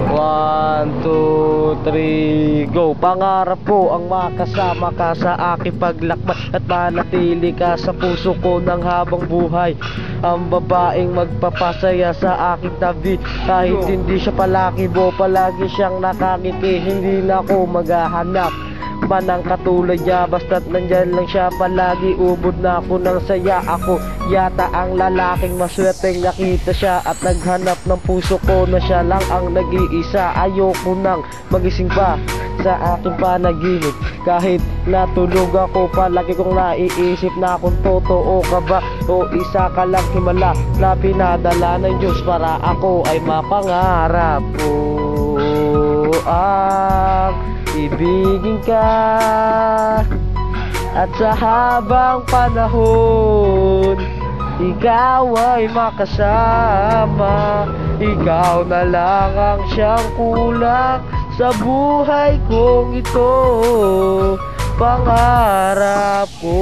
1, 2, 3, go! Pangarap ko ang makasama ka sa aking paglakbay at manatili ka sa puso ko ng habang buhay. Ang babaeng magpapasaya sa aking tabi, kahit hindi siya palakibo, palagi siyang nakangiti. Hindi na ako maghahanap pa ng katulad niya, basta't nandyan lang siya palagi. Ubod na ako ng saya, ako yata ang lalaking maswerteng nakita siya at naghanap ng puso ko na siya lang ang nag-iisa. Ayoko nang magising pa sa aking panaginip, kahit natulog ako palagi kong naiisip na kung totoo ka ba o isa ka lang himala na pinadala ng Diyos para ako ay mapangarap ko ang ibigin ka. At sa habang panahon ikaw ay makasama, ikaw na lang ang siyang kulang sa buhay kong ito. Pangarap ko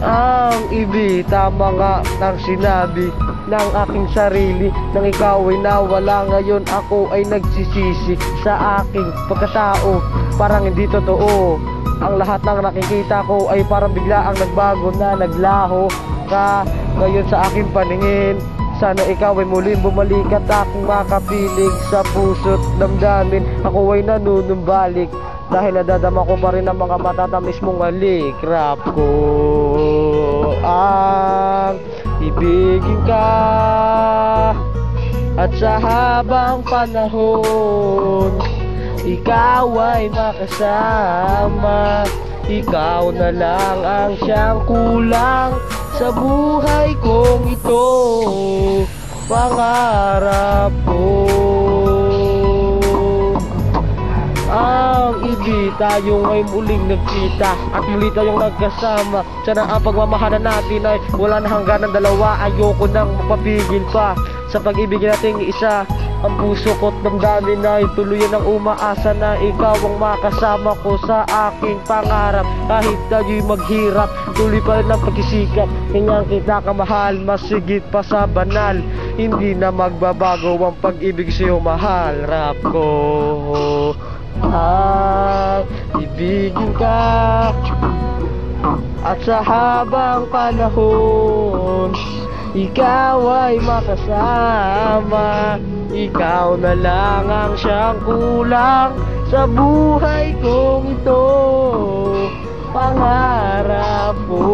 ang ibig, tama nga ng sinabi ng aking sarili, nang ikaw ay nawala ngayon ako ay nagsisisi sa aking pagkatao. Parang hindi totoo ang lahat ng nakikita ko, ay parang bigla ang nagbago na naglaho ka ngayon sa aking paningin. Sana ikaw ay muling bumalik at aking makapiling sa puso't damdamin. Ako ay nanunumbalik dahil nadadama ko pa rin ang mga matatamis mong halik. Rap ko ang ibigin ka at sa habang panahon ikaw ay makasama, ikaw na lang ang siyang kulang sa buhay kong ito. Pangarap ko ang ibig, tayong ay muling nagkita at muli tayong nagkasama. Sana ang pagmamahalan natin ay wala na hangganan dalawa. Ayoko nang mapapigil pa sa pag-ibig nating isa. Ang puso ko't damdamin ay tuluyan ng umaasa na ikaw ang makasama ko sa aking pangarap. Kahit tayo'y maghirap, tuloy pa rin ang pagsisikap. Hingang kita kamahal, masigit pa sa banal. Hindi na magbabago ang pag-ibig sa'yo, mahal. Rap ko ang ibigin ka at sa habang panahon ikaw ay makasama, ikaw na lang ang siyang kulang sa buhay kong ito. Pangarap ko